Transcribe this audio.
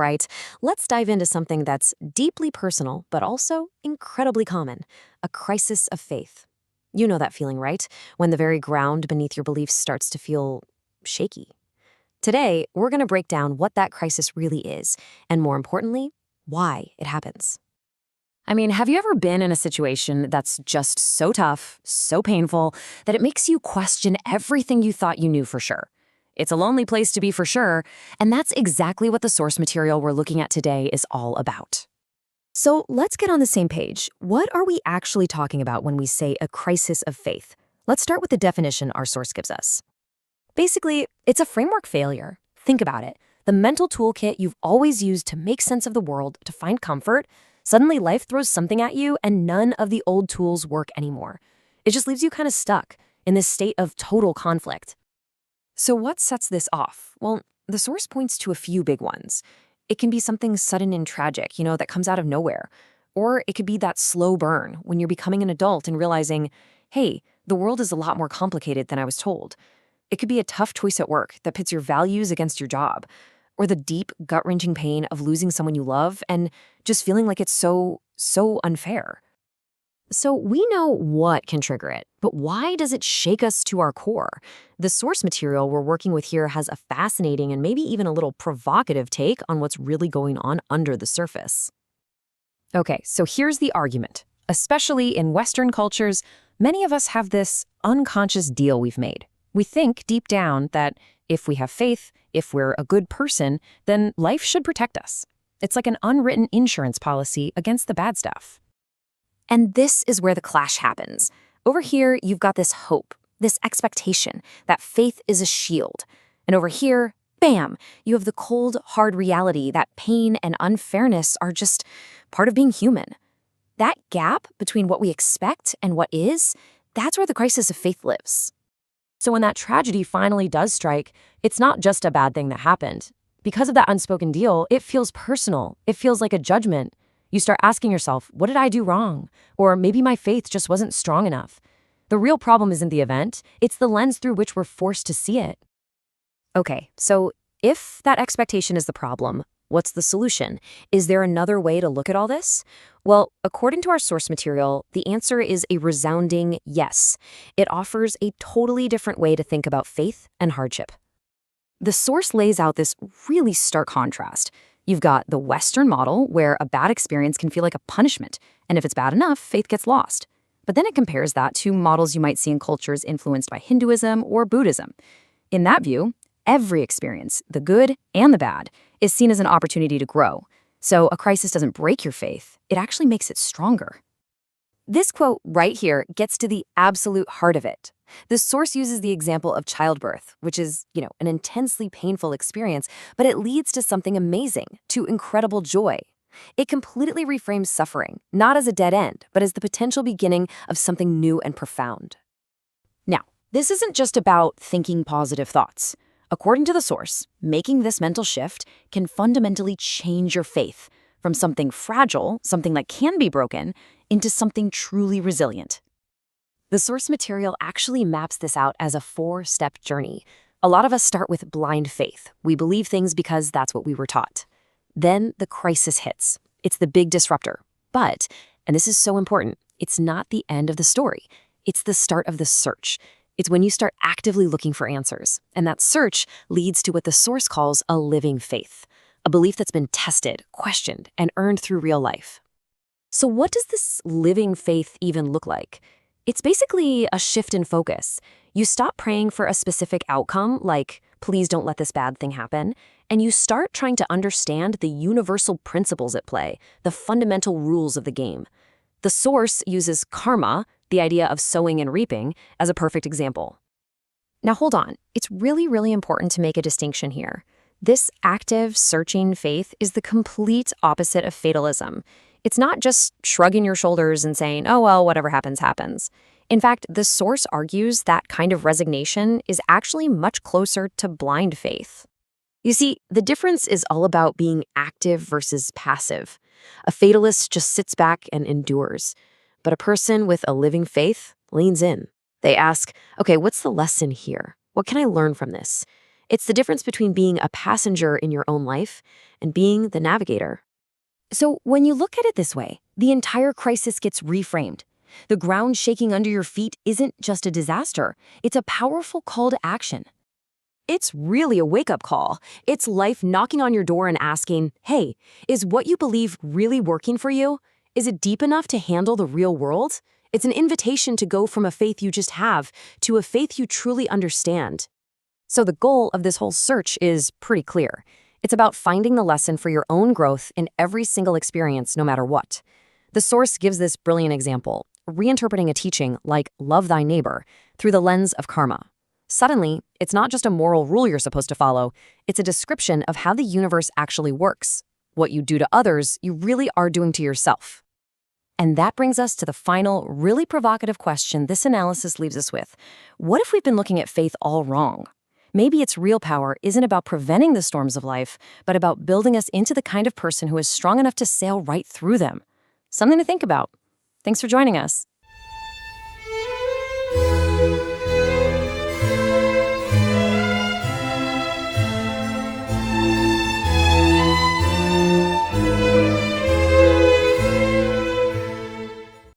right, let's dive into something that's deeply personal, but also incredibly common: a crisis of faith. You know that feeling, right? When the very ground beneath your beliefs starts to feel shaky. Today, we're going to break down what that crisis really is, and more importantly, why it happens. I mean, have you ever been in a situation that's just so tough, so painful, that it makes you question everything you thought you knew for sure? It's a lonely place to be for sure, and that's exactly what the source material we're looking at today is all about. So let's get on the same page. What are we actually talking about when we say a crisis of faith? Let's start with the definition our source gives us. Basically, it's a framework failure. Think about it. The mental toolkit you've always used to make sense of the world, to find comfort. Suddenly life throws something at you and none of the old tools work anymore. It just leaves you kind of stuck in this state of total conflict. So what sets this off? Well, the source points to a few big ones. It can be something sudden and tragic, that comes out of nowhere. Or it could be that slow burn when you're becoming an adult and realizing, hey, the world is a lot more complicated than I was told. It could be a tough choice at work that pits your values against your job. Or the deep, gut-wrenching pain of losing someone you love and just feeling like it's so unfair. So we know what can trigger it, but why does it shake us to our core? The source material we're working with here has a fascinating and maybe even a little provocative take on what's really going on under the surface. Okay, so here's the argument. Especially in Western cultures, many of us have this unconscious deal we've made. We think deep down that if we have faith, if we're a good person, then life should protect us. It's like an unwritten insurance policy against the bad stuff. And this is where the clash happens. Over here, you've got this hope, this expectation that faith is a shield. And over here, bam, you have the cold, hard reality that pain and unfairness are just part of being human. That gap between what we expect and what is, that's where the crisis of faith lives. So when that tragedy finally does strike, it's not just a bad thing that happened. Because of that unspoken deal, it feels personal. It feels like a judgment. You start asking yourself, what did I do wrong? Or maybe my faith just wasn't strong enough. The real problem isn't the event, it's the lens through which we're forced to see it. Okay, so if that expectation is the problem, what's the solution? Is there another way to look at all this? Well, according to our source material, the answer is a resounding yes. It offers a totally different way to think about faith and hardship. The source lays out this really stark contrast. You've got the Western model, where a bad experience can feel like a punishment, and if it's bad enough, faith gets lost. But then it compares that to models you might see in cultures influenced by Hinduism or Buddhism. In that view, every experience, the good and the bad, is seen as an opportunity to grow. So a crisis doesn't break your faith, it actually makes it stronger. This quote right here gets to the absolute heart of it. The source uses the example of childbirth, which is, an intensely painful experience, but it leads to something amazing, to incredible joy. It completely reframes suffering, not as a dead end, but as the potential beginning of something new and profound. Now, this isn't just about thinking positive thoughts. According to the source, making this mental shift can fundamentally change your faith from something fragile, something that can be broken, into something truly resilient. The source material actually maps this out as a 4-step journey. A lot of us start with blind faith. We believe things because that's what we were taught. Then the crisis hits. It's the big disruptor. But, and this is so important, it's not the end of the story. It's the start of the search. It's when you start actively looking for answers. And that search leads to what the source calls a living faith, a belief that's been tested, questioned, and earned through real life. So what does this living faith even look like? It's basically a shift in focus. You stop praying for a specific outcome, like, please don't let this bad thing happen, and you start trying to understand the universal principles at play, the fundamental rules of the game. The source uses karma, the idea of sowing and reaping, as a perfect example. Now hold on, it's really, really important to make a distinction here. This active, searching faith is the complete opposite of fatalism. It's not just shrugging your shoulders and saying, oh, well, whatever happens, happens. In fact, the source argues that kind of resignation is actually much closer to blind faith. You see, the difference is all about being active versus passive. A fatalist just sits back and endures. But a person with a living faith leans in. They ask, okay, what's the lesson here? What can I learn from this? It's the difference between being a passenger in your own life and being the navigator. So when you look at it this way, the entire crisis gets reframed. The ground shaking under your feet isn't just a disaster, it's a powerful call to action. It's really a wake-up call. It's life knocking on your door and asking, hey, is what you believe really working for you? Is it deep enough to handle the real world? It's an invitation to go from a faith you just have to a faith you truly understand. So the goal of this whole search is pretty clear. It's about finding the lesson for your own growth in every single experience, no matter what. The source gives this brilliant example, reinterpreting a teaching like love thy neighbor through the lens of karma. Suddenly, it's not just a moral rule you're supposed to follow, it's a description of how the universe actually works. What you do to others, you really are doing to yourself. And that brings us to the final, really provocative question this analysis leaves us with. What if we've been looking at faith all wrong? Maybe its real power isn't about preventing the storms of life, but about building us into the kind of person who is strong enough to sail right through them. Something to think about. Thanks for joining us.